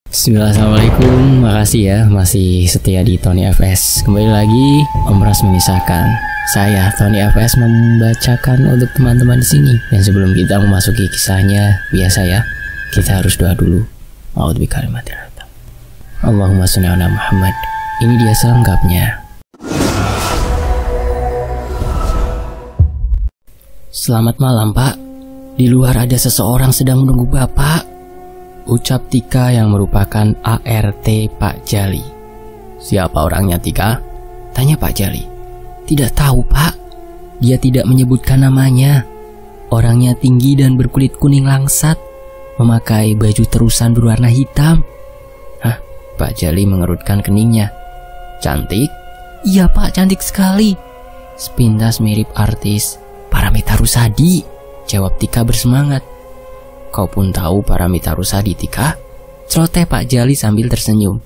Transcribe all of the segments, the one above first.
Bismillah, assalamualaikum, makasih ya masih setia di Tony FS. Kembali lagi Om Ras memisahkan. Saya Tony FS membacakan untuk teman-teman di sini. Dan sebelum kita memasuki kisahnya, biasa ya, kita harus doa dulu. A'udzu bikalimatillah. Allahumma sholli ala Muhammad. Ini dia selengkapnya. Selamat malam, Pak. Di luar ada seseorang sedang menunggu Bapak, ucap Tika yang merupakan ART Pak Jali. Siapa orangnya, Tika? Tanya Pak Jali. Tidak tahu, Pak. Dia tidak menyebutkan namanya. Orangnya tinggi dan berkulit kuning langsat, memakai baju terusan berwarna hitam. Hah? Pak Jali mengerutkan keningnya. Cantik? Iya, Pak, cantik sekali. Sepintas mirip artis Paramitha Rusady, jawab Tika bersemangat. Kau pun tahu Paramitha Rusady, Tika? Celoteh Pak Jali sambil tersenyum.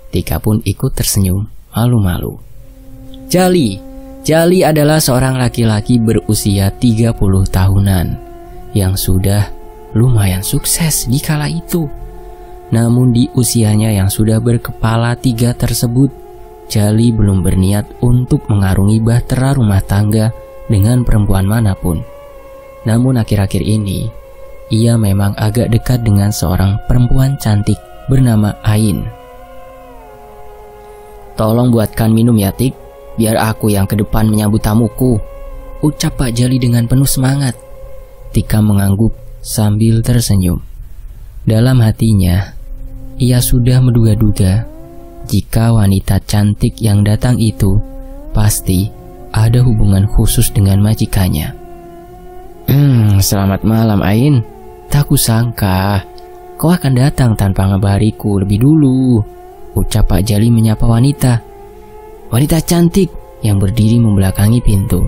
Tika pun ikut tersenyum, malu-malu. Jali adalah seorang laki-laki berusia 30 tahunan yang sudah lumayan sukses di kala itu. Namun di usianya yang sudah berkepala 3 tersebut, Jali belum berniat untuk mengarungi bahtera rumah tangga dengan perempuan manapun. Namun akhir-akhir ini, ia memang agak dekat dengan seorang perempuan cantik bernama Ain. Tolong buatkan minum ya, Tik, biar aku yang ke depan menyambut tamuku, ucap Pak Jali dengan penuh semangat. Tika mengangguk sambil tersenyum. Dalam hatinya, ia sudah menduga-duga jika wanita cantik yang datang itu pasti ada hubungan khusus dengan majikannya. Selamat malam, Ain. Tak kusangka kau akan datang tanpa ngabariku lebih dulu, ucap Pak Jali menyapa wanita cantik yang berdiri membelakangi pintu.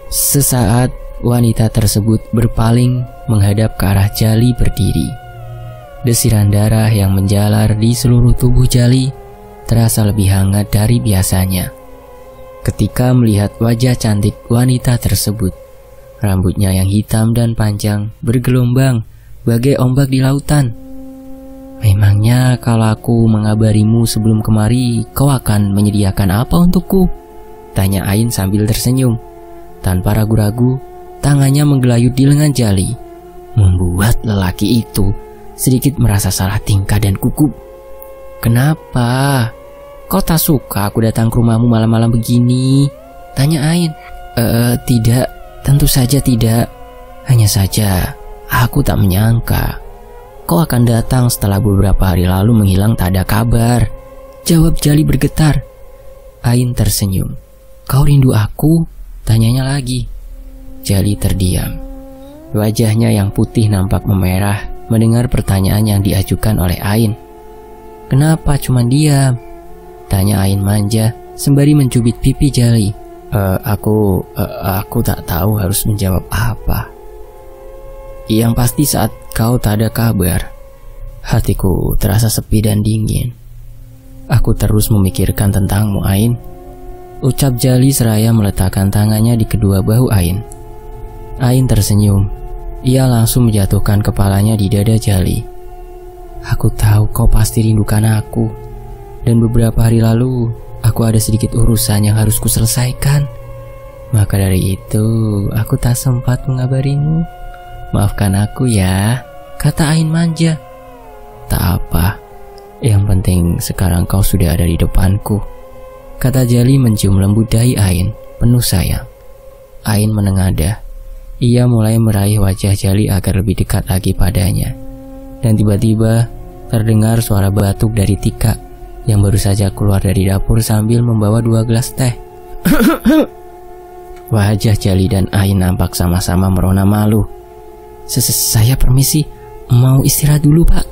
Sesaat wanita tersebut berpaling menghadap ke arah Jali berdiri. Desiran darah yang menjalar di seluruh tubuh Jali terasa lebih hangat dari biasanya ketika melihat wajah cantik wanita tersebut. Rambutnya yang hitam dan panjang bergelombang bagai ombak di lautan. Memangnya kalau aku mengabarimu sebelum kemari, kau akan menyediakan apa untukku? Tanya Ain sambil tersenyum. Tanpa ragu-ragu, tangannya menggelayut di lengan Jali, membuat lelaki itu sedikit merasa salah tingkah dan gugup. Kenapa? Kau tak suka aku datang ke rumahmu malam-malam begini? Tanya Ain. Tidak. Tentu saja tidak. Hanya saja aku tak menyangka kau akan datang setelah beberapa hari lalu menghilang tak ada kabar, jawab Jali bergetar. Ain tersenyum. Kau rindu aku? Tanyanya lagi. Jali terdiam. Wajahnya yang putih nampak memerah mendengar pertanyaan yang diajukan oleh Ain. Kenapa cuma diam? Tanya Ain manja sembari mencubit pipi Jali. Aku tak tahu harus menjawab apa. Yang pasti saat kau tak ada kabar, hatiku terasa sepi dan dingin. Aku terus memikirkan tentangmu, Ain, ucap Jali seraya meletakkan tangannya di kedua bahu Ain. Ain tersenyum. Ia langsung menjatuhkan kepalanya di dada Jali. Aku tahu kau pasti rindukan aku. Dan beberapa hari lalu aku ada sedikit urusan yang harus kuselesaikan. Maka dari itu aku tak sempat mengabarimu. Maafkan aku ya, kata Ain manja. Tak apa, yang penting sekarang kau sudah ada di depanku, kata Jali mencium lembut dahi Ain penuh sayang. Ain menengadah. Ia mulai meraih wajah Jali agar lebih dekat lagi padanya. Dan tiba-tiba terdengar suara batuk dari Tika yang baru saja keluar dari dapur sambil membawa 2 gelas teh. Wajah Jali dan Ain nampak sama-sama merona malu. Saya permisi, mau istirahat dulu, Pak,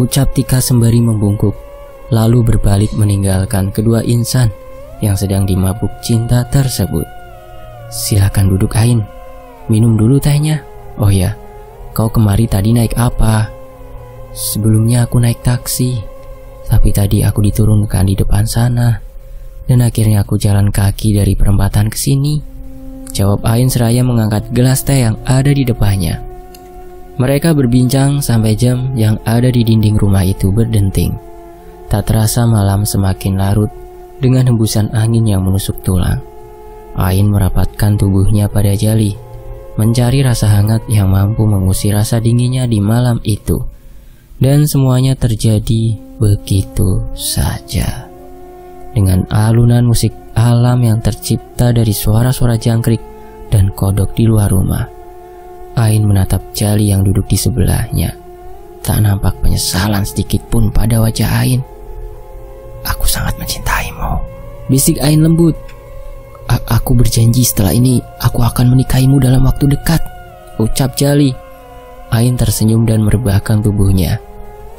ucap Tika sembari membungkuk, lalu berbalik meninggalkan kedua insan yang sedang dimabuk cinta tersebut. Silakan duduk, Ain, minum dulu tehnya. Oh ya, kau kemari tadi naik apa? Sebelumnya aku naik taksi, tapi tadi aku diturunkan di depan sana, dan akhirnya aku jalan kaki dari perempatan ke sini, jawab Ain seraya mengangkat gelas teh yang ada di depannya. Mereka berbincang sampai jam yang ada di dinding rumah itu berdenting. Tak terasa malam semakin larut dengan hembusan angin yang menusuk tulang. Ain merapatkan tubuhnya pada Jali, mencari rasa hangat yang mampu mengusir rasa dinginnya di malam itu. Dan semuanya terjadi begitu saja. Dengan alunan musik alam yang tercipta dari suara-suara jangkrik dan kodok di luar rumah, Ain menatap Jali yang duduk di sebelahnya. Tak nampak penyesalan sedikit pun pada wajah Ain. "Aku sangat mencintaimu," bisik Ain lembut. Aku berjanji setelah ini aku akan menikahimu dalam waktu dekat," ucap Jali. Ain tersenyum dan merebahkan tubuhnya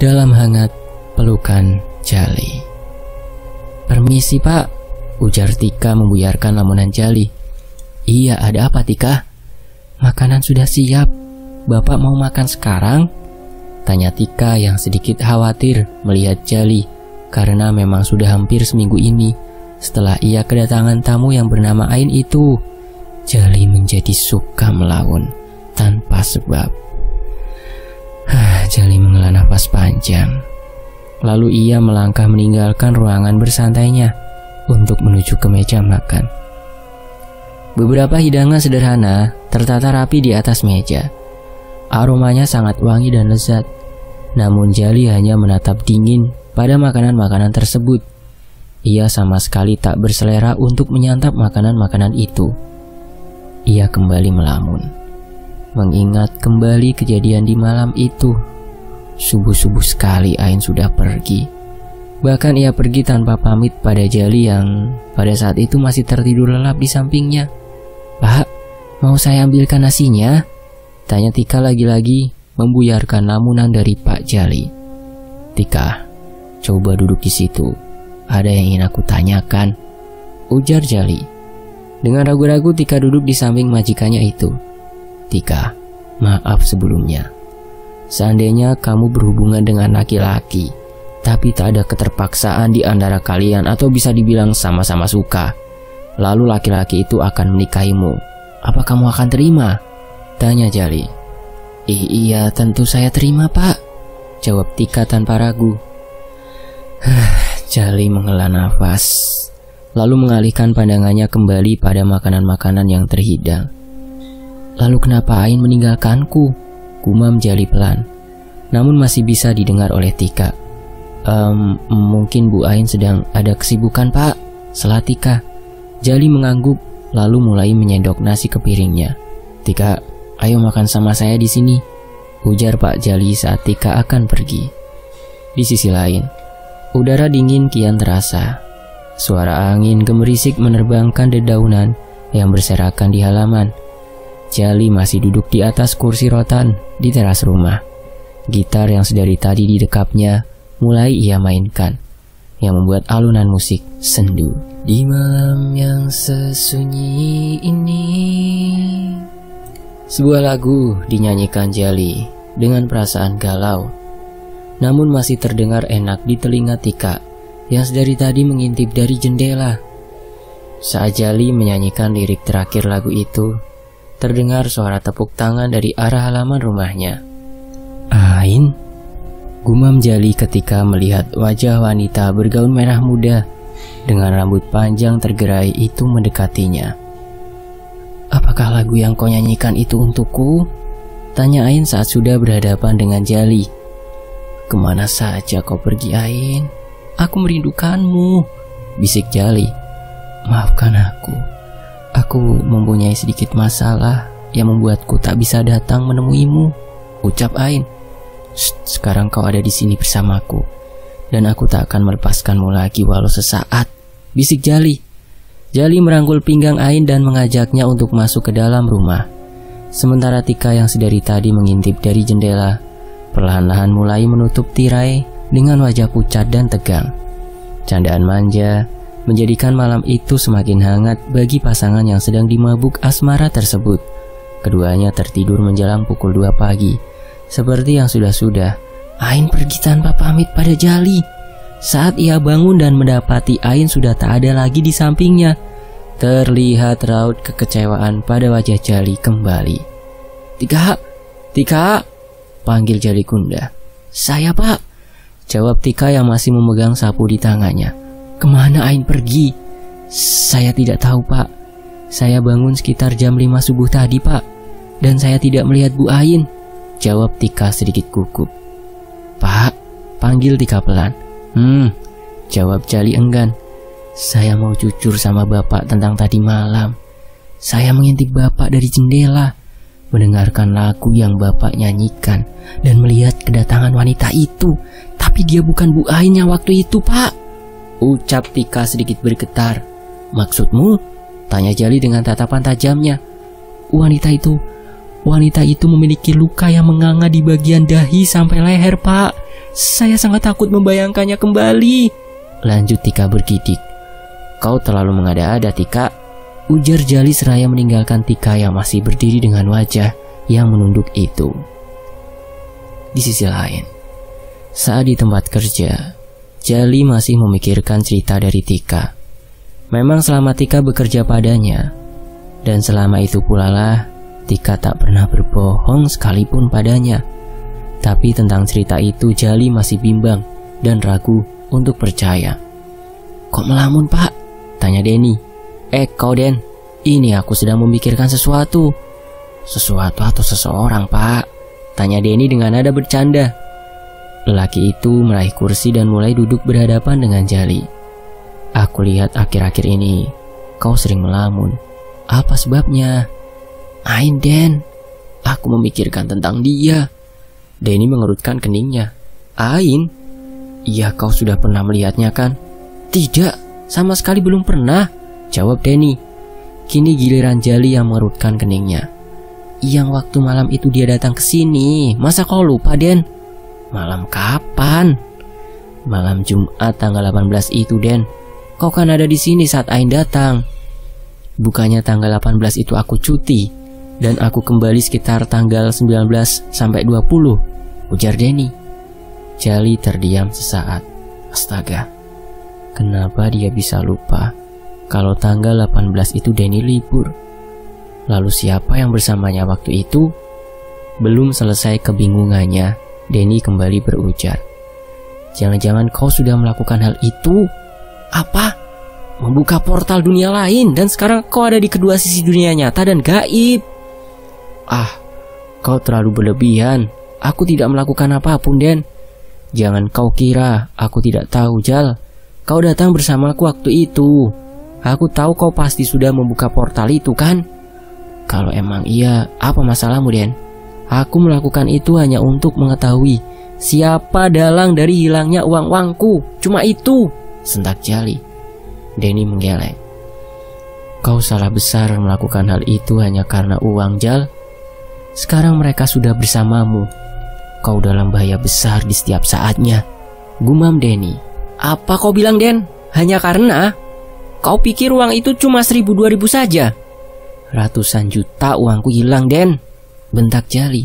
dalam hangat pelukan Jali. "Permisi Pak," ujar Tika membuyarkan lamunan Jali. "Iya, ada apa Tika?" "Makanan sudah siap. Bapak mau makan sekarang?" tanya Tika yang sedikit khawatir melihat Jali, karena memang sudah hampir seminggu ini setelah ia kedatangan tamu yang bernama Ain itu, Jali menjadi suka melamun tanpa sebab. Jali menghela nafas panjang. Lalu ia melangkah meninggalkan ruangan bersantainya untuk menuju ke meja makan. Beberapa hidangan sederhana tertata rapi di atas meja. Aromanya sangat wangi dan lezat. Namun Jali hanya menatap dingin pada makanan-makanan tersebut. Ia sama sekali tak berselera untuk menyantap makanan-makanan itu. Ia kembali melamun, mengingat kembali kejadian di malam itu. Subuh-subuh sekali Ain sudah pergi. Bahkan ia pergi tanpa pamit pada Jali yang pada saat itu masih tertidur lelap di sampingnya. "Pak, mau saya ambilkan nasinya?" tanya Tika lagi-lagi membuyarkan lamunan dari Pak Jali. "Tika, coba duduk di situ. Ada yang ingin aku tanyakan," ujar Jali. Dengan ragu-ragu Tika duduk di samping majikannya itu. "Tika, maaf sebelumnya. Seandainya kamu berhubungan dengan laki-laki, tapi tak ada keterpaksaan di antara kalian atau bisa dibilang sama-sama suka, lalu laki-laki itu akan menikahimu, apa kamu akan terima?" tanya Jali. Iya, tentu saya terima Pak," jawab Tika tanpa ragu. Jali menghela nafas, lalu mengalihkan pandangannya kembali pada makanan-makanan yang terhidang. "Lalu kenapa Ain meninggalkanku?" gumam Jali pelan, namun masih bisa didengar oleh Tika. Mungkin Bu Ain sedang ada kesibukan Pak," sela Tika. Jali mengangguk lalu mulai menyendok nasi ke piringnya. "Tika, ayo makan sama saya di sini," ujar Pak Jali saat Tika akan pergi. Di sisi lain, udara dingin kian terasa. Suara angin gemerisik menerbangkan dedaunan yang berserakan di halaman. Jali masih duduk di atas kursi rotan di teras rumah. Gitar yang sedari tadi didekapnya mulai ia mainkan, yang membuat alunan musik sendu. Di malam yang sesunyi ini, sebuah lagu dinyanyikan Jali dengan perasaan galau, namun masih terdengar enak di telinga Tika yang sedari tadi mengintip dari jendela. Saat Jali menyanyikan lirik terakhir lagu itu, terdengar suara tepuk tangan dari arah halaman rumahnya. "Ain?" gumam Jali ketika melihat wajah wanita bergaun merah muda dengan rambut panjang tergerai itu mendekatinya. "Apakah lagu yang kau nyanyikan itu untukku?" tanya Ain saat sudah berhadapan dengan Jali. "Kemana saja kau pergi Ain? Aku merindukanmu," bisik Jali. "Maafkan aku. Aku mempunyai sedikit masalah yang membuatku tak bisa datang menemuimu," ucap Ain. "Sekarang kau ada di sini bersamaku, dan aku tak akan melepaskanmu lagi walau sesaat," bisik Jali. Jali merangkul pinggang Ain dan mengajaknya untuk masuk ke dalam rumah. Sementara Tika yang sedari tadi mengintip dari jendela, perlahan-lahan mulai menutup tirai dengan wajah pucat dan tegang. Candaan manja menjadikan malam itu semakin hangat bagi pasangan yang sedang dimabuk asmara tersebut. Keduanya tertidur menjelang pukul 2 pagi. Seperti yang sudah-sudah, Ain pergi tanpa pamit pada Jali. Saat ia bangun dan mendapati Ain sudah tak ada lagi di sampingnya, terlihat raut kekecewaan pada wajah Jali kembali. Tika, panggil Jali Kunda. "Saya, Pak," jawab Tika yang masih memegang sapu di tangannya. "Kemana Ain pergi?" "Saya tidak tahu, Pak. Saya bangun sekitar jam 5 subuh tadi, Pak. Dan saya tidak melihat Bu Ain," jawab Tika sedikit gugup. "Pak," panggil Tika pelan. Jawab Jali enggan. "Saya mau jujur sama Bapak tentang tadi malam. Saya mengintip Bapak dari jendela, mendengarkan lagu yang Bapak nyanyikan, dan melihat kedatangan wanita itu. Tapi dia bukan Bu Ain yang waktu itu, Pak," ucap Tika sedikit bergetar. "Maksudmu?" tanya Jali dengan tatapan tajamnya. Wanita itu memiliki luka yang menganga di bagian dahi sampai leher, Pak. Saya sangat takut membayangkannya kembali," lanjut Tika bergidik. "Kau terlalu mengada-ada, Tika," ujar Jali seraya meninggalkan Tika yang masih berdiri dengan wajah yang menunduk itu. Di sisi lain, saat di tempat kerja, Jali masih memikirkan cerita dari Tika. Memang selama Tika bekerja padanya, dan selama itu pula lah Tika tak pernah berbohong sekalipun padanya. Tapi tentang cerita itu Jali masih bimbang dan ragu untuk percaya. "Kok melamun, Pak?" tanya Denny. Kau Den, ini aku sedang memikirkan sesuatu." "Sesuatu atau seseorang, Pak?" tanya Denny dengan nada bercanda. Lelaki itu meraih kursi dan mulai duduk berhadapan dengan Jali. "Aku lihat akhir-akhir ini kau sering melamun. Apa sebabnya?" "Ain, Den. Aku memikirkan tentang dia." Denny mengerutkan keningnya. "Ain? Iya, kau sudah pernah melihatnya kan?" "Tidak, sama sekali belum pernah," jawab Denny. Kini giliran Jali yang mengerutkan keningnya. "Yang waktu malam itu dia datang ke sini. Masa kau lupa, Den?" "Malam kapan?" "Malam Jumat tanggal 18 itu, Den. Kau kan ada di sini saat Ain datang." "Bukannya tanggal 18 itu aku cuti, dan aku kembali sekitar tanggal 19 sampai 20, ujar Denny. Jali terdiam sesaat. Astaga, kenapa dia bisa lupa kalau tanggal 18 itu Denny libur? Lalu siapa yang bersamanya waktu itu? Belum selesai kebingungannya, Denny kembali berujar. "Jangan-jangan kau sudah melakukan hal itu?" "Apa?" "Membuka portal dunia lain, dan sekarang kau ada di kedua sisi dunia nyata dan gaib." "Ah, kau terlalu berlebihan. Aku tidak melakukan apapun, Den. Jangan kau kira aku tidak tahu, Jal. Kau datang bersamaku waktu itu. Aku tahu kau pasti sudah membuka portal itu, kan?" "Kalau emang iya, apa masalahmu, Den? Aku melakukan itu hanya untuk mengetahui siapa dalang dari hilangnya uang-uangku. Cuma itu," sentak Jali. Denny menggeleng. "Kau salah besar melakukan hal itu hanya karena uang, Jal. Sekarang mereka sudah bersamamu. Kau dalam bahaya besar di setiap saatnya," gumam Denny. "Apa kau bilang, Den? Hanya karena? Kau pikir uang itu cuma 1.000-2.000 saja?" "Ratusan juta uangku hilang, Den," bentak Jali.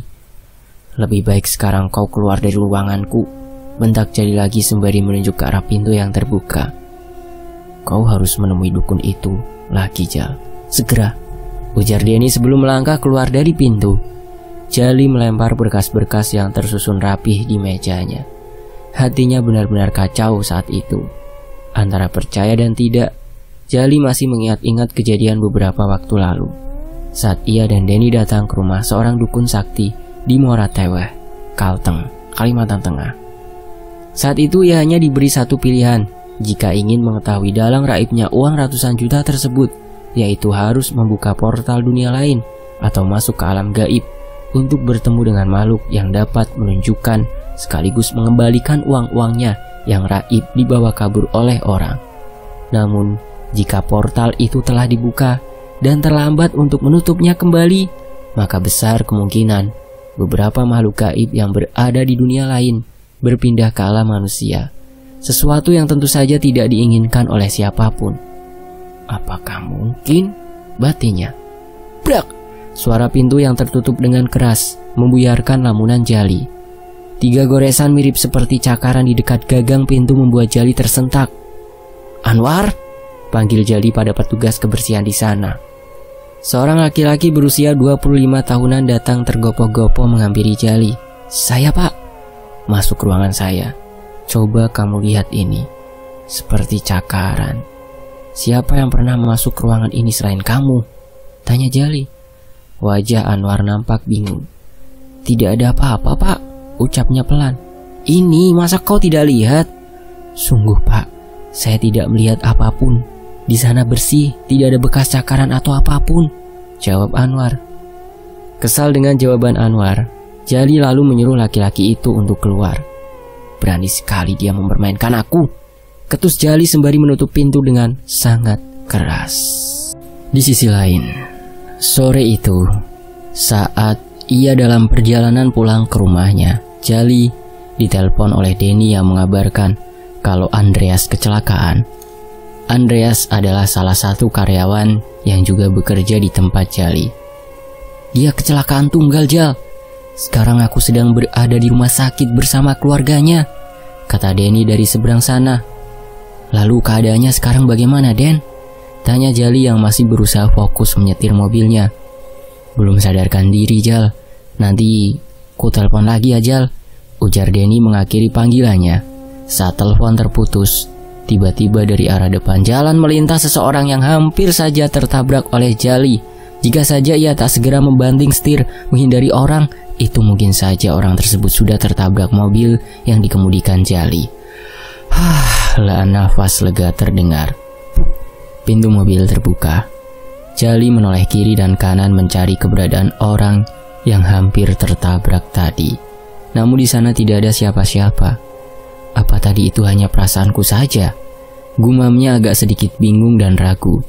"Lebih baik sekarang kau keluar dari ruanganku," bentak Jali lagi sembari menunjuk ke arah pintu yang terbuka. "Kau harus menemui dukun itu lagi, Jal. Segera," ujar Denny sebelum melangkah keluar dari pintu. Jali melempar berkas-berkas yang tersusun rapih di mejanya. Hatinya benar-benar kacau saat itu. Antara percaya dan tidak, Jali masih mengingat-ingat kejadian beberapa waktu lalu, saat ia dan Denny datang ke rumah seorang dukun sakti di Muara Teweh, Kalteng, Kalimantan Tengah. Saat itu ia hanya diberi satu pilihan jika ingin mengetahui dalang raibnya uang ratusan juta tersebut, yaitu harus membuka portal dunia lain atau masuk ke alam gaib untuk bertemu dengan makhluk yang dapat menunjukkan sekaligus mengembalikan uang-uangnya yang raib dibawa kabur oleh orang. Namun, jika portal itu telah dibuka dan terlambat untuk menutupnya kembali, maka besar kemungkinan beberapa makhluk gaib yang berada di dunia lain berpindah ke alam manusia, sesuatu yang tentu saja tidak diinginkan oleh siapapun. Apakah mungkin? Batinya. Brak! Suara pintu yang tertutup dengan keras membuyarkan lamunan Jali. 3 goresan mirip seperti cakaran di dekat gagang pintu membuat Jali tersentak. "Anwar!" panggil Jali pada petugas kebersihan di sana. Seorang laki-laki berusia 25 tahunan datang tergopoh-gopoh menghampiri Jali Saya pak. Masuk ruangan saya. Coba kamu lihat ini. Seperti cakaran. Siapa yang pernah masuk ruangan ini selain kamu? Tanya Jali. Wajah Anwar nampak bingung. Tidak ada apa-apa pak, ucapnya pelan. Ini masa kau tidak lihat? Sungguh pak, saya tidak melihat apapun. Di sana bersih, tidak ada bekas cakaran atau apapun, jawab Anwar. Kesal dengan jawaban Anwar, Jali lalu menyuruh laki-laki itu untuk keluar. Berani sekali dia mempermainkan aku, ketus Jali sembari menutup pintu dengan sangat keras. Di sisi lain, sore itu, saat ia dalam perjalanan pulang ke rumahnya, Jali ditelepon oleh Denny yang mengabarkan kalau Andreas kecelakaan. Andreas adalah salah satu karyawan yang juga bekerja di tempat Jali. Dia kecelakaan tunggal, Jal. Sekarang aku sedang berada di rumah sakit bersama keluarganya, kata Denny dari seberang sana. Lalu keadaannya sekarang bagaimana, Den? Tanya Jali yang masih berusaha fokus menyetir mobilnya. Belum sadarkan diri, Jal. Nanti ku telepon lagi ya, Jal, ujar Denny mengakhiri panggilannya. Saat telepon terputus, tiba-tiba dari arah depan jalan melintas seseorang yang hampir saja tertabrak oleh Jali. Jika saja ia tak segera membanting setir menghindari orang, itu mungkin saja orang tersebut sudah tertabrak mobil yang dikemudikan Jali. Lah nafas lega terdengar. Pintu mobil terbuka. Jali menoleh kiri dan kanan mencari keberadaan orang yang hampir tertabrak tadi. Namun di sana tidak ada siapa-siapa. Apa tadi itu hanya perasaanku saja? Gumamnya agak sedikit bingung dan ragu.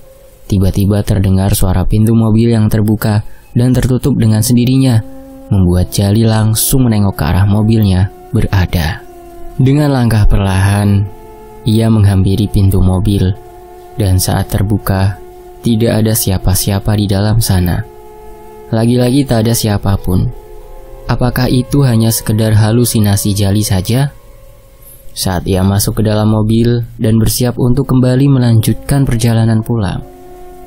Tiba-tiba terdengar suara pintu mobil yang terbuka dan tertutup dengan sendirinya, membuat Jali langsung menengok ke arah mobilnya berada. Dengan langkah perlahan, ia menghampiri pintu mobil, dan saat terbuka, tidak ada siapa-siapa di dalam sana. Lagi-lagi tak ada siapapun. Apakah itu hanya sekedar halusinasi Jali saja? Saat ia masuk ke dalam mobil dan bersiap untuk kembali melanjutkan perjalanan pulang,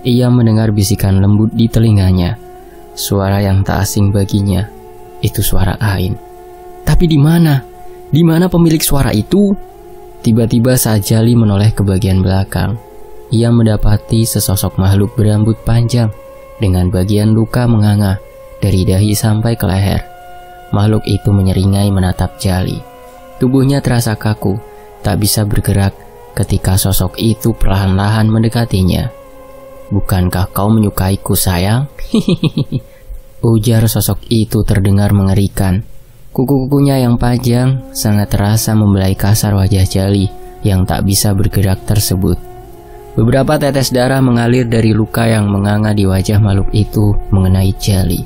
ia mendengar bisikan lembut di telinganya. Suara yang tak asing baginya, itu suara Ain. Tapi di mana? Di mana pemilik suara itu? Tiba-tiba saat Jali menoleh ke bagian belakang, ia mendapati sesosok makhluk berambut panjang dengan bagian luka menganga dari dahi sampai ke leher. Makhluk itu menyeringai menatap Jali. Tubuhnya terasa kaku, tak bisa bergerak ketika sosok itu perlahan-lahan mendekatinya. Bukankah kau menyukaiku, sayang? Ujar sosok itu terdengar mengerikan. Kuku-kukunya yang panjang sangat terasa membelai kasar wajah Jali yang tak bisa bergerak tersebut. Beberapa tetes darah mengalir dari luka yang menganga di wajah makhluk itu mengenai Jali.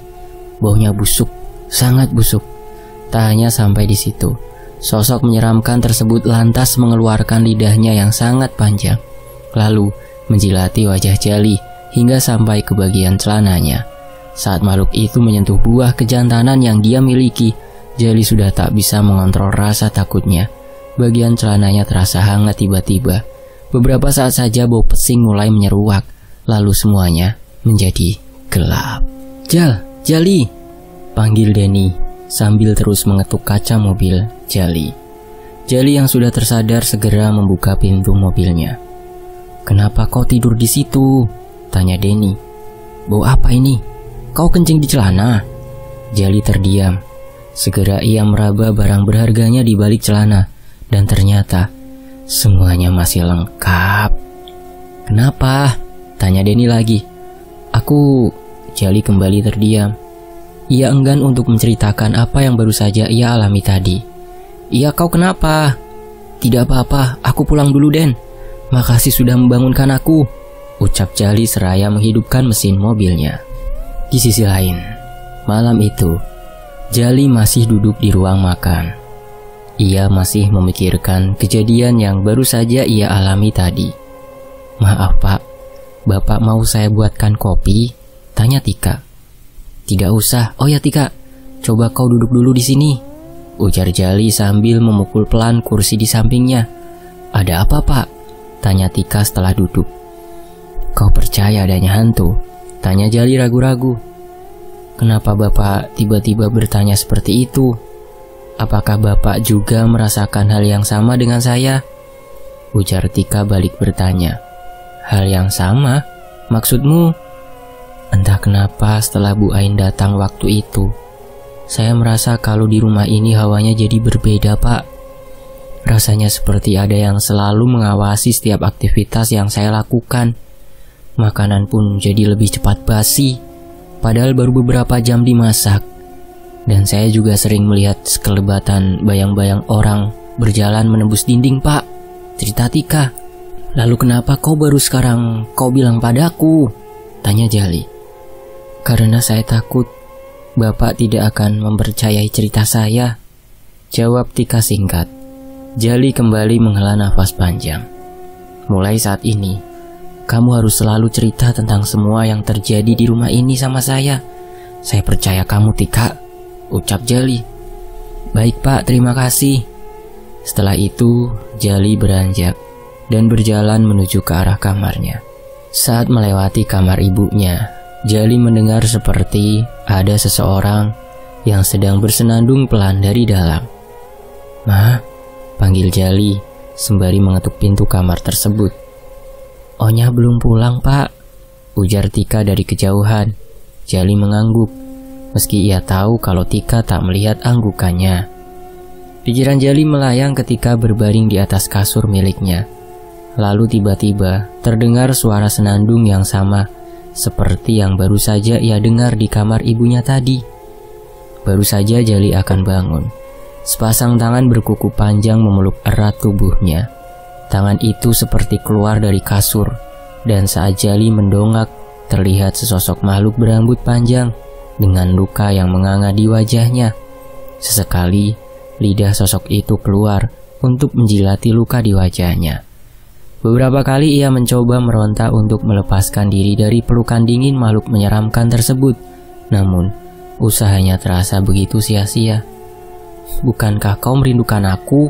Baunya busuk, sangat busuk. Tak hanya sampai di situ, sosok menyeramkan tersebut lantas mengeluarkan lidahnya yang sangat panjang, lalu menjilati wajah Jali hingga sampai ke bagian celananya. Saat makhluk itu menyentuh buah kejantanan yang dia miliki, Jali sudah tak bisa mengontrol rasa takutnya. Bagian celananya terasa hangat tiba-tiba. Beberapa saat saja bau pesing mulai menyeruak, lalu semuanya menjadi gelap. Jali, panggil Denny sambil terus mengetuk kaca mobil Jali. Jali yang sudah tersadar segera membuka pintu mobilnya. Kenapa kau tidur di situ? Tanya Denny. Bau apa ini? Kau kencing di celana? Jali terdiam. Segera ia meraba barang berharganya di balik celana, dan ternyata semuanya masih lengkap. Kenapa? Tanya Denny lagi. Jali kembali terdiam. Ia enggan untuk menceritakan apa yang baru saja ia alami tadi. Iya, kau kenapa? Tidak apa-apa, aku pulang dulu, Den. Makasih sudah membangunkan aku, ucap Jali seraya menghidupkan mesin mobilnya. Di sisi lain, malam itu, Jali masih duduk di ruang makan. Ia masih memikirkan kejadian yang baru saja ia alami tadi. Maaf pak, bapak mau saya buatkan kopi? Tanya Tika. Tidak usah, oh ya Tika, coba kau duduk dulu di sini, ujar Jali sambil memukul pelan kursi di sampingnya. Ada apa pak? Tanya Tika setelah duduk. Kau percaya adanya hantu? Tanya Jali ragu-ragu. Kenapa bapak tiba-tiba bertanya seperti itu? apakah Bapak juga merasakan hal yang sama dengan saya? Ujar Tika balik bertanya. Hal yang sama? Maksudmu? Entah kenapa setelah Bu Ain datang waktu itu, saya merasa kalau di rumah ini hawanya jadi berbeda, Pak. Rasanya seperti ada yang selalu mengawasi setiap aktivitas yang saya lakukan. Makanan pun jadi lebih cepat basi, padahal baru beberapa jam dimasak. Dan saya juga sering melihat sekelebatan bayang-bayang orang berjalan menembus dinding, Pak. Cerita Tika. Lalu kenapa kau baru sekarang kau bilang padaku? Tanya Jali. Karena saya takut Bapak tidak akan mempercayai cerita saya, jawab Tika singkat. Jali kembali menghela nafas panjang. Mulai saat ini, kamu harus selalu cerita tentang semua yang terjadi di rumah ini sama saya. Saya percaya kamu, Tika, ucap Jali. Baik, Pak, terima kasih. Setelah itu, Jali beranjak dan berjalan menuju ke arah kamarnya. Saat melewati kamar ibunya, Jali mendengar seperti ada seseorang yang sedang bersenandung pelan dari dalam. Ma, panggil Jali sembari mengetuk pintu kamar tersebut. Onya belum pulang, Pak, ujar Tika dari kejauhan. Jali mengangguk, meski ia tahu kalau Tika tak melihat anggukannya. Pikiran Jali melayang ketika berbaring di atas kasur miliknya. Lalu tiba-tiba terdengar suara senandung yang sama seperti yang baru saja ia dengar di kamar ibunya tadi. Baru saja Jali akan bangun, sepasang tangan berkuku panjang memeluk erat tubuhnya. Tangan itu seperti keluar dari kasur, dan saat Jali mendongak, terlihat sesosok makhluk berambut panjang dengan luka yang menganga di wajahnya. Sesekali, lidah sosok itu keluar untuk menjilati luka di wajahnya. Beberapa kali ia mencoba meronta untuk melepaskan diri dari pelukan dingin makhluk menyeramkan tersebut. Namun, usahanya terasa begitu sia-sia. Bukankah kau merindukan aku?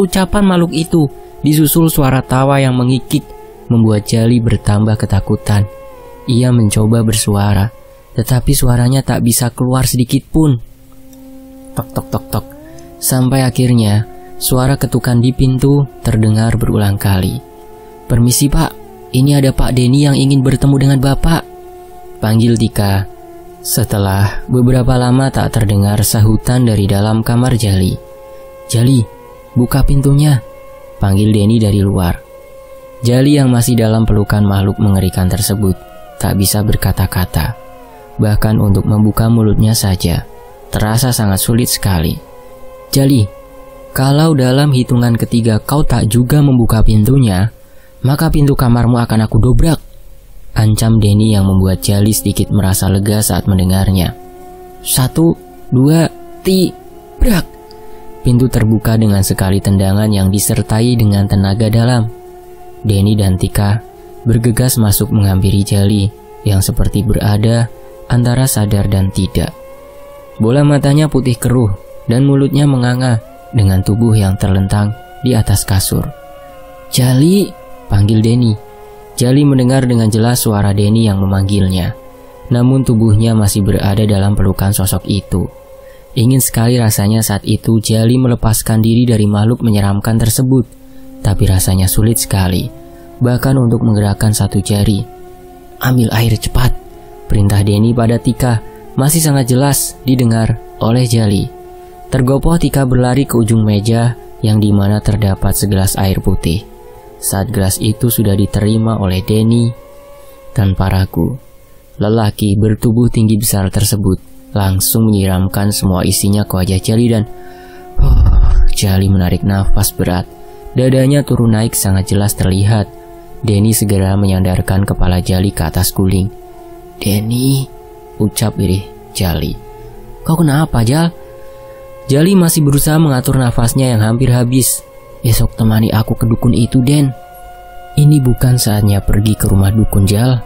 Ucapan makhluk itu disusul suara tawa yang mengikik, membuat Jali bertambah ketakutan. Ia mencoba bersuara, tetapi suaranya tak bisa keluar sedikit pun. Tok tok tok tok. Sampai akhirnya suara ketukan di pintu terdengar berulang kali. Permisi, Pak, ini ada Pak Denny yang ingin bertemu dengan Bapak, panggil Tika. Setelah beberapa lama tak terdengar sahutan dari dalam kamar Jali. Jali, buka pintunya, panggil Denny dari luar. Jali yang masih dalam pelukan makhluk mengerikan tersebut tak bisa berkata-kata. Bahkan untuk membuka mulutnya saja terasa sangat sulit sekali. Jali, kalau dalam hitungan ketiga kau tak juga membuka pintunya, maka pintu kamarmu akan aku dobrak, ancam Denny yang membuat Jali sedikit merasa lega saat mendengarnya. 1, 2, brak! Pintu terbuka dengan sekali tendangan yang disertai dengan tenaga dalam. Denny dan Tika bergegas masuk menghampiri Jali yang seperti berada antara sadar dan tidak. Bola matanya putih keruh dan mulutnya menganga dengan tubuh yang terlentang di atas kasur. Jali, panggil Denny. Jali mendengar dengan jelas suara Denny yang memanggilnya. Namun tubuhnya masih berada dalam pelukan sosok itu. Ingin sekali rasanya saat itu Jali melepaskan diri dari makhluk menyeramkan tersebut. Tapi rasanya sulit sekali, bahkan untuk menggerakkan satu jari. Ambil air cepat, perintah Denny pada Tika masih sangat jelas didengar oleh Jali. Tergopoh Tika berlari ke ujung meja yang dimana terdapat segelas air putih. Saat gelas itu sudah diterima oleh Denny, tanpa ragu, lelaki bertubuh tinggi besar tersebut langsung menyiramkan semua isinya ke wajah Jali dan Jali menarik nafas berat. Dadanya turun naik sangat jelas terlihat. Denny segera menyandarkan kepala Jali ke atas guling. Denny, ucap lirih Jali. Kau kenapa, Jal? Jali masih berusaha mengatur nafasnya yang hampir habis. Besok temani aku ke dukun itu, Den. Ini bukan saatnya pergi ke rumah dukun, Jal.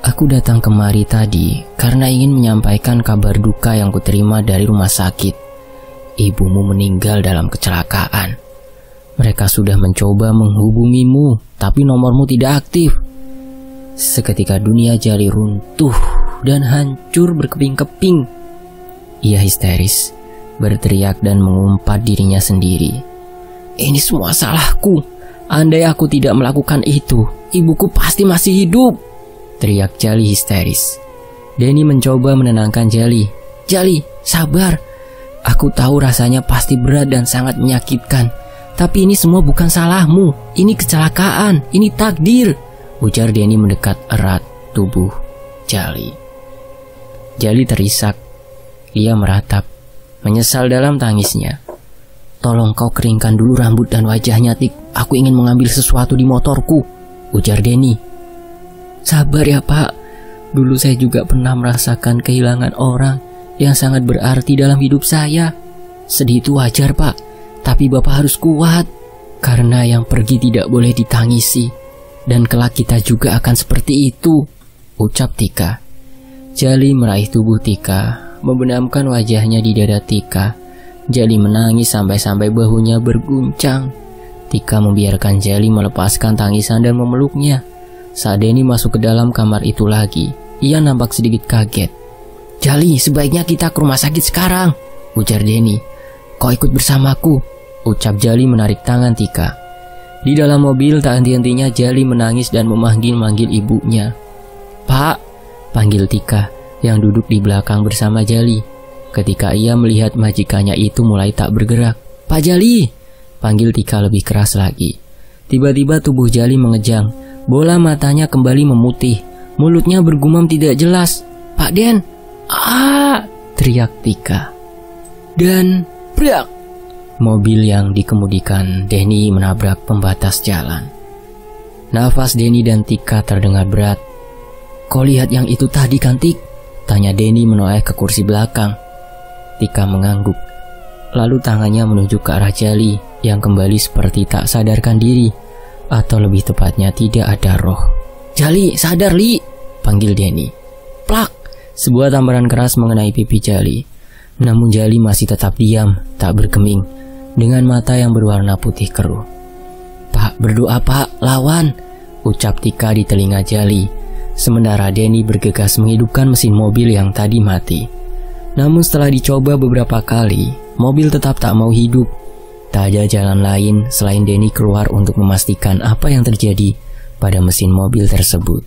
Aku datang kemari tadi karena ingin menyampaikan kabar duka yang kuterima dari rumah sakit. Ibumu meninggal dalam kecelakaan. Mereka sudah mencoba menghubungimu, tapi nomormu tidak aktif. Seketika dunia Jali runtuh dan hancur berkeping-keping. Ia histeris, berteriak dan mengumpat dirinya sendiri. "Ini semua salahku. Andai aku tidak melakukan itu, ibuku pasti masih hidup," teriak Jali histeris. Denny mencoba menenangkan Jali. "Jali, sabar. Aku tahu rasanya pasti berat dan sangat menyakitkan. Tapi ini semua bukan salahmu. Ini kecelakaan, ini takdir," ujar Denny mendekat erat tubuh Jali. Jali terisak. Ia meratap, menyesal dalam tangisnya. "Tolong kau keringkan dulu rambut dan wajahnya, Tik. Aku ingin mengambil sesuatu di motorku," ujar Denny. "Sabar ya, Pak. Dulu saya juga pernah merasakan kehilangan orang yang sangat berarti dalam hidup saya. Sedih itu wajar, Pak. Tapi Bapak harus kuat. Karena yang pergi tidak boleh ditangisi. Dan kelak kita juga akan seperti itu," ucap Tika. Jali meraih tubuh Tika, membenamkan wajahnya di dada Tika. Jali menangis sampai-sampai bahunya berguncang. Tika membiarkan Jali melepaskan tangisan dan memeluknya. Saat Denny masuk ke dalam kamar itu lagi, ia nampak sedikit kaget. "Jali, sebaiknya kita ke rumah sakit sekarang," ujar Denny. "Kau ikut bersamaku," ucap Jali menarik tangan Tika. Di dalam mobil tak henti-hentinya Jali menangis dan memanggil-manggil ibunya. "Pak," panggil Tika yang duduk di belakang bersama Jali. Ketika ia melihat majikannya itu mulai tak bergerak. "Pak Jali," panggil Tika lebih keras lagi. Tiba-tiba tubuh Jali mengejang. Bola matanya kembali memutih. Mulutnya bergumam tidak jelas. "Pak Den!" teriak Tika. Dan brak! Mobil yang dikemudikan Denny menabrak pembatas jalan. Nafas Denny dan Tika terdengar berat. "Kau lihat yang itu tadi kan, Tik?" tanya Denny menoleh ke kursi belakang. Tika mengangguk. Lalu tangannya menunjuk ke arah Jali yang kembali seperti tak sadarkan diri, atau lebih tepatnya tidak ada roh. "Jali, sadar, Li!" panggil Denny. Plak! Sebuah tamparan keras mengenai pipi Jali. Namun Jali masih tetap diam, tak bergeming, dengan mata yang berwarna putih keruh. "Pak, berdoa Pak, lawan!" ucap Tika di telinga Jali. Sementara Denny bergegas menghidupkan mesin mobil yang tadi mati. Namun setelah dicoba beberapa kali, mobil tetap tak mau hidup. Tak ada jalan lain selain Denny keluar untuk memastikan apa yang terjadi pada mesin mobil tersebut.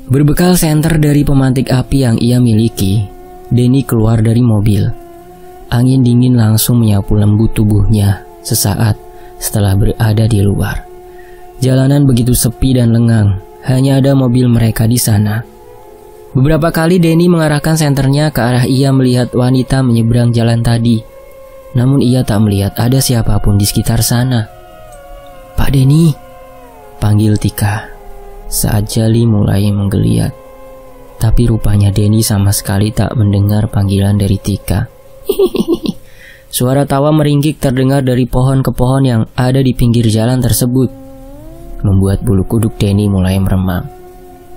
Berbekal senter dari pemantik api yang ia miliki, Denny keluar dari mobil. Angin dingin langsung menyapu lembut tubuhnya sesaat setelah berada di luar. Jalanan begitu sepi dan lengang. Hanya ada mobil mereka di sana. Beberapa kali Denny mengarahkan senternya ke arah ia melihat wanita menyeberang jalan tadi. Namun ia tak melihat ada siapapun di sekitar sana. "Pak Denny," panggil Tika. Saat Jali mulai menggeliat. Tapi rupanya Denny sama sekali tak mendengar panggilan dari Tika. Suara tawa meringkik terdengar dari pohon ke pohon yang ada di pinggir jalan tersebut, membuat bulu kuduk Denny mulai meremang.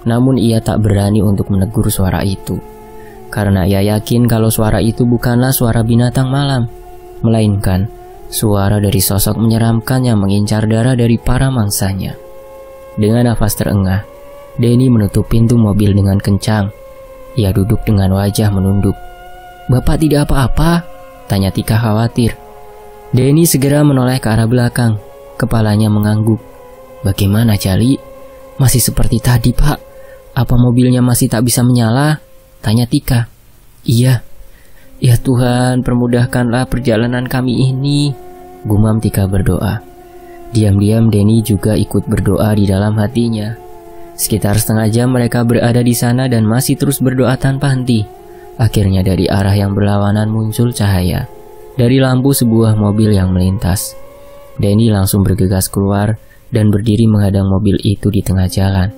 Namun ia tak berani untuk menegur suara itu, karena ia yakin kalau suara itu bukanlah suara binatang malam, melainkan suara dari sosok menyeramkan yang mengincar darah dari para mangsanya. Dengan nafas terengah, Denny menutup pintu mobil dengan kencang. Ia duduk dengan wajah menunduk. "Bapak tidak apa-apa?" tanya Tika khawatir. Denny segera menoleh ke arah belakang, kepalanya mengangguk. "Bagaimana, Jali? Masih seperti tadi, Pak. Apa mobilnya masih tak bisa menyala?" tanya Tika. "Iya. Ya Tuhan, permudahkanlah perjalanan kami ini," gumam Tika berdoa. Diam-diam Denny juga ikut berdoa di dalam hatinya. Sekitar setengah jam mereka berada di sana dan masih terus berdoa tanpa henti. Akhirnya dari arah yang berlawanan muncul cahaya dari lampu sebuah mobil yang melintas. Denny langsung bergegas keluar dan berdiri menghadang mobil itu di tengah jalan.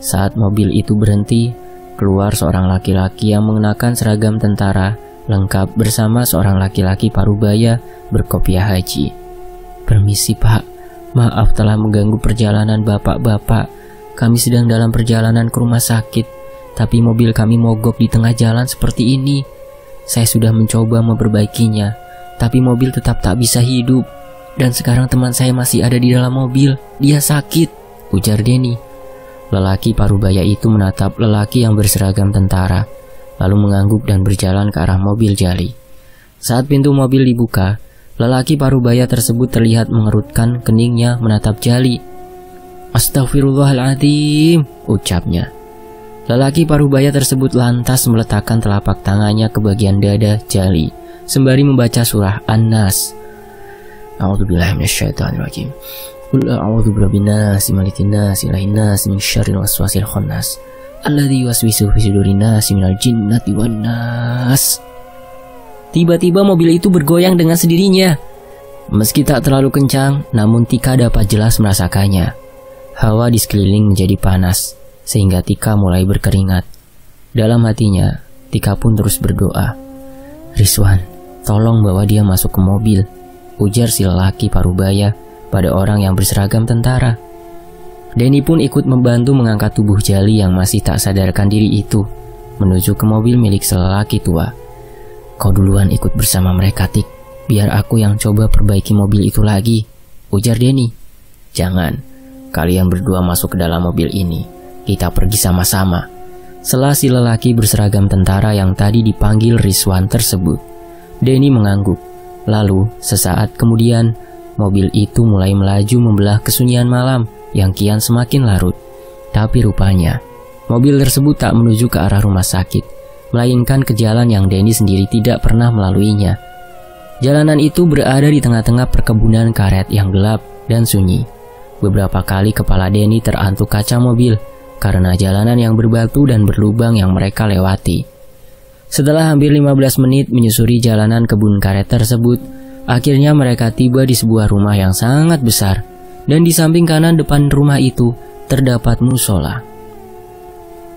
Saat mobil itu berhenti, keluar seorang laki-laki yang mengenakan seragam tentara lengkap bersama seorang laki-laki parubaya berkopiah haji. "Permisi Pak, maaf telah mengganggu perjalanan bapak-bapak. Kami sedang dalam perjalanan ke rumah sakit, tapi mobil kami mogok di tengah jalan seperti ini. Saya sudah mencoba memperbaikinya, tapi mobil tetap tak bisa hidup. Dan sekarang teman saya masih ada di dalam mobil, dia sakit," ujar Denny. Lelaki parubaya itu menatap lelaki yang berseragam tentara, lalu mengangguk dan berjalan ke arah mobil Jali. Saat pintu mobil dibuka, lelaki parubaya tersebut terlihat mengerutkan keningnya menatap Jali. "Astaghfirullahaladzim," ucapnya. Lelaki parubaya tersebut lantas meletakkan telapak tangannya ke bagian dada Jali, sembari membaca surah An-Nas. "A'udzubillahi minasyaitonirrajim. Qul a'udzu birabbin nas, malikin nas, ilahin nas, min syarril waswasil khannas, alladzi yuwaswisu fi sudurin nas minal jinnati wan nas." Tiba-tiba mobil itu bergoyang dengan sendirinya. Meski tak terlalu kencang, namun Tika dapat jelas merasakannya. Hawa di sekeliling menjadi panas, sehingga Tika mulai berkeringat. Dalam hatinya, Tika pun terus berdoa. "Rizwan, tolong bawa dia masuk ke mobil," ujar si lelaki parubaya pada orang yang berseragam tentara. Denny pun ikut membantu mengangkat tubuh Jali yang masih tak sadarkan diri itu menuju ke mobil milik lelaki tua. "Kau duluan ikut bersama mereka, Tik. Biar aku yang coba perbaiki mobil itu lagi," ujar Denny. "Jangan, kalian berdua masuk ke dalam mobil ini. Kita pergi sama-sama," sela si lelaki berseragam tentara yang tadi dipanggil Rizwan tersebut. Denny mengangguk. Lalu, sesaat kemudian, mobil itu mulai melaju membelah kesunyian malam yang kian semakin larut. Tapi rupanya, mobil tersebut tak menuju ke arah rumah sakit, melainkan ke jalan yang Denny sendiri tidak pernah melaluinya. Jalanan itu berada di tengah-tengah perkebunan karet yang gelap dan sunyi. Beberapa kali kepala Denny terantuk kaca mobil karena jalanan yang berbatu dan berlubang yang mereka lewati. Setelah hampir 15 menit menyusuri jalanan kebun karet tersebut, akhirnya mereka tiba di sebuah rumah yang sangat besar, dan di samping kanan depan rumah itu terdapat musola.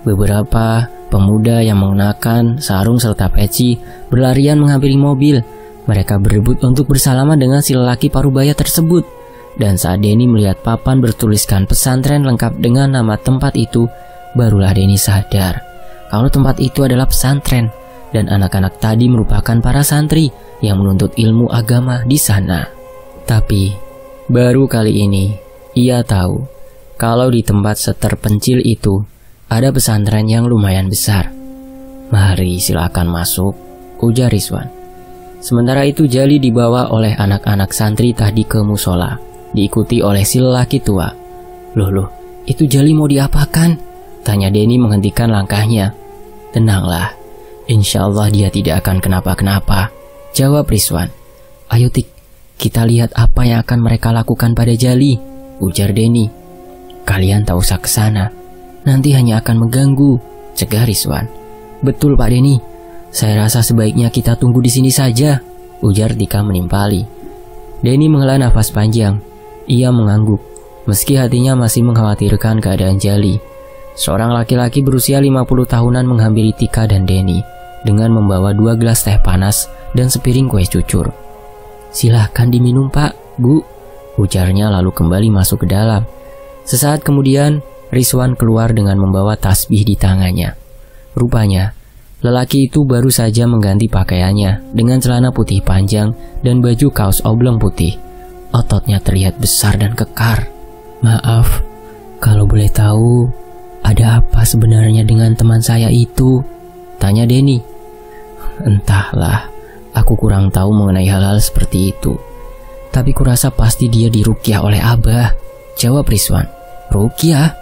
Beberapa pemuda yang mengenakan sarung serta peci berlarian menghampiri mobil. Mereka berebut untuk bersalaman dengan si lelaki parubaya tersebut. Dan saat Denny melihat papan bertuliskan pesantren lengkap dengan nama tempat itu, barulah Denny sadar kalau tempat itu adalah pesantren dan anak-anak tadi merupakan para santri yang menuntut ilmu agama di sana. Tapi baru kali ini ia tahu kalau di tempat seterpencil itu ada pesantren yang lumayan besar. "Mari silakan masuk," ujar Rizwan. Sementara itu Jali dibawa oleh anak-anak santri tadi ke musola, diikuti oleh si lelaki tua. Loh, itu Jali mau diapakan?" tanya Denny menghentikan langkahnya. "Tenanglah, insya Allah dia tidak akan kenapa-kenapa," jawab Rizwan. "Ayo Tik, kita lihat apa yang akan mereka lakukan pada Jali," ujar Denny. "Kalian tak usah ke sana, nanti hanya akan mengganggu," cegah Rizwan. "Betul Pak Denny, saya rasa sebaiknya kita tunggu di sini saja," ujar Tika menimpali. Denny menghela nafas panjang. Ia mengangguk, meski hatinya masih mengkhawatirkan keadaan Jali. Seorang laki-laki berusia 50 tahunan menghampiri Tika dan Denny dengan membawa 2 gelas teh panas dan sepiring kue cucur. "Silahkan diminum Pak, Bu," ujarnya lalu kembali masuk ke dalam. Sesaat kemudian, Rizwan keluar dengan membawa tasbih di tangannya. Rupanya, lelaki itu baru saja mengganti pakaiannya dengan celana putih panjang dan baju kaos oblong putih. Ototnya terlihat besar dan kekar. "Maaf, kalau boleh tahu, ada apa sebenarnya dengan teman saya itu?" tanya Denny. "Entahlah, aku kurang tahu mengenai hal-hal seperti itu. Tapi kurasa pasti dia diruqyah oleh Abah," jawab Rizwan. "Ruqyah?"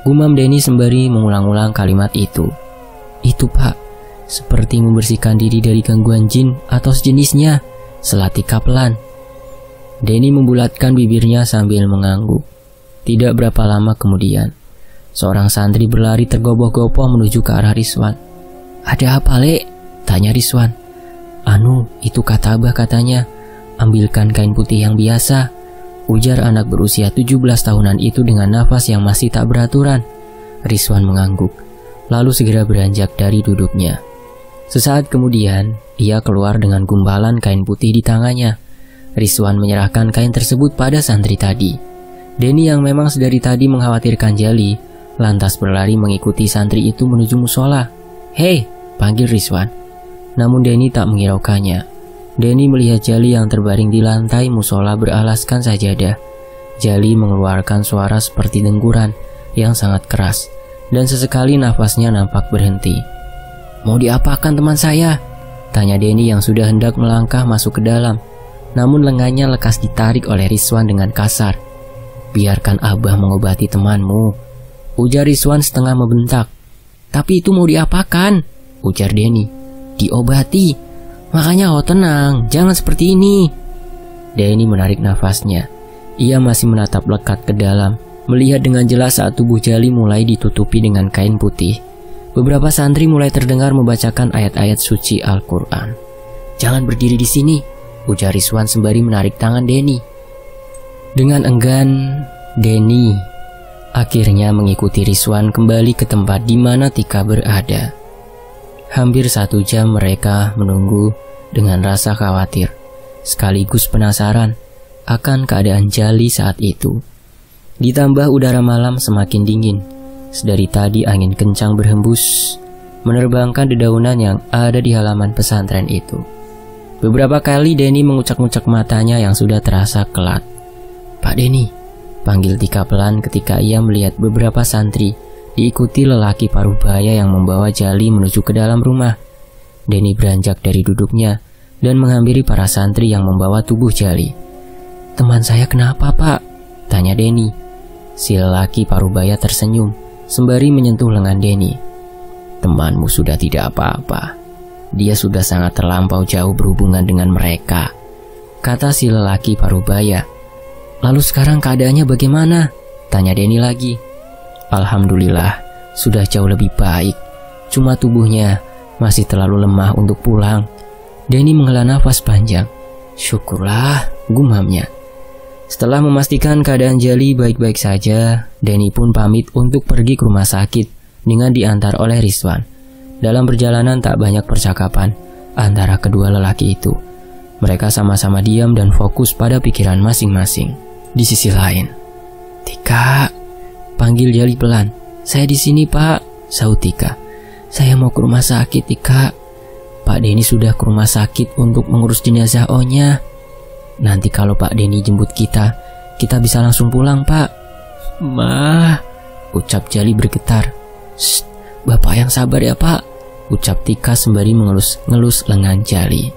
gumam Denny sembari mengulang-ulang kalimat itu. "Itu Pak, seperti membersihkan diri dari gangguan jin atau sejenisnya," sela Tika pelan. Denny membulatkan bibirnya sambil mengangguk. Tidak berapa lama kemudian, seorang santri berlari tergopoh-gopoh menuju ke arah Rizwan. "Ada apa, Lek?" tanya Rizwan. "Anu, itu kata Abah katanya, ambilkan kain putih yang biasa," ujar anak berusia 17 tahunan itu dengan nafas yang masih tak beraturan. Rizwan mengangguk, lalu segera beranjak dari duduknya. Sesaat kemudian, ia keluar dengan gumpalan kain putih di tangannya. Rizwan menyerahkan kain tersebut pada santri tadi. Denny yang memang sedari tadi mengkhawatirkan Jali, lantas berlari mengikuti santri itu menuju musola. "Hei," panggil Rizwan. Namun Denny tak menghiraukannya. Denny melihat Jali yang terbaring di lantai musola beralaskan sajadah. Jali mengeluarkan suara seperti dengkuran yang sangat keras, dan sesekali nafasnya nampak berhenti. "Mau diapakan teman saya?" Tanya Denny yang sudah hendak melangkah masuk ke dalam. Namun lengannya lekas ditarik oleh Rizwan dengan kasar. "Biarkan Abah mengobati temanmu," ujar Rizwan setengah membentak. "Tapi itu mau diapakan?" ujar Denny. "Diobati. Makanya kau tenang, jangan seperti ini." Denny menarik nafasnya. Ia masih menatap lekat ke dalam, melihat dengan jelas saat tubuh Jali mulai ditutupi dengan kain putih. Beberapa santri mulai terdengar membacakan ayat-ayat suci Al-Quran. "Jangan berdiri di sini," ujar Rizwan sembari menarik tangan Denny. Dengan enggan, Denny akhirnya mengikuti Rizwan kembali ke tempat di mana Tika berada. Hampir 1 jam mereka menunggu dengan rasa khawatir, sekaligus penasaran akan keadaan Jali saat itu. Ditambah udara malam semakin dingin. Sedari tadi angin kencang berhembus, menerbangkan dedaunan yang ada di halaman pesantren itu. Beberapa kali Denny mengucak-ngucak matanya yang sudah terasa kelat. "Pak Denny," panggil Tika pelan ketika ia melihat beberapa santri diikuti lelaki parubaya yang membawa Jali menuju ke dalam rumah. Denny beranjak dari duduknya dan menghampiri para santri yang membawa tubuh Jali. "Teman saya kenapa, Pak?" tanya Denny. Si lelaki parubaya tersenyum sembari menyentuh lengan Denny. "Temanmu sudah tidak apa-apa. Dia sudah sangat terlampau jauh berhubungan dengan mereka," kata si lelaki parubaya. "Lalu sekarang keadaannya bagaimana?" tanya Denny lagi. "Alhamdulillah, sudah jauh lebih baik. Cuma tubuhnya masih terlalu lemah untuk pulang." Denny menghela nafas panjang. "Syukurlah," gumamnya. Setelah memastikan keadaan Jali baik-baik saja, Denny pun pamit untuk pergi ke rumah sakit dengan diantar oleh Rizwan. Dalam perjalanan tak banyak percakapan antara kedua lelaki itu. Mereka sama-sama diam dan fokus pada pikiran masing-masing. Di sisi lain, "Tika," panggil Jali pelan. "Saya di sini, Pak," sahut Tika. "Saya mau ke rumah sakit, Tika. Pak Denny sudah ke rumah sakit untuk mengurus jenazah O-nya. Nanti kalau Pak Denny jemput kita bisa langsung pulang, Pak." "Mah," ucap Jali bergetar. "Shh, Bapak yang sabar ya, Pak," ucap Tika sembari mengelus-ngelus lengan Jali.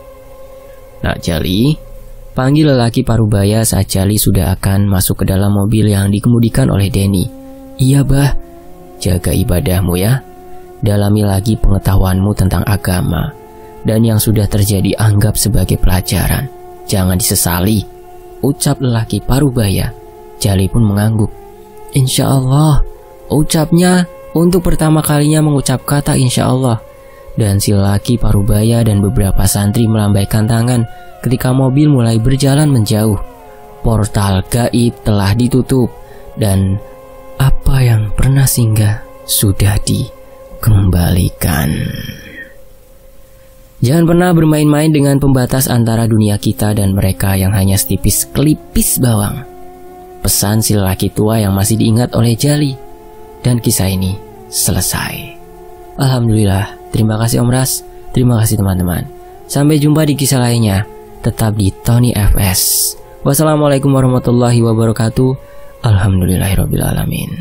"Nak Jali," panggil lelaki parubaya saat Jali sudah akan masuk ke dalam mobil yang dikemudikan oleh Denny. "Iya, Bah. Jaga ibadahmu ya. Dalami lagi pengetahuanmu tentang agama. Dan yang sudah terjadi anggap sebagai pelajaran. Jangan disesali," ucap lelaki parubaya. Jali pun mengangguk. "Insya Allah," ucapnya untuk pertama kalinya mengucap kata insya Allah. Dan si lelaki parubaya dan beberapa santri melambaikan tangan ketika mobil mulai berjalan menjauh. Portal gaib telah ditutup dan apa yang pernah singgah sudah dikembalikan. Jangan pernah bermain-main dengan pembatas antara dunia kita dan mereka yang hanya setipis kelipis bawang. Pesan si lelaki tua yang masih diingat oleh Jali. Dan kisah ini selesai. Alhamdulillah. Terima kasih Om Ras. Terima kasih teman-teman. Sampai jumpa di kisah lainnya. Tetap di Tony FS. Wassalamualaikum warahmatullahi wabarakatuh. Alhamdulillahirrabbilalamin.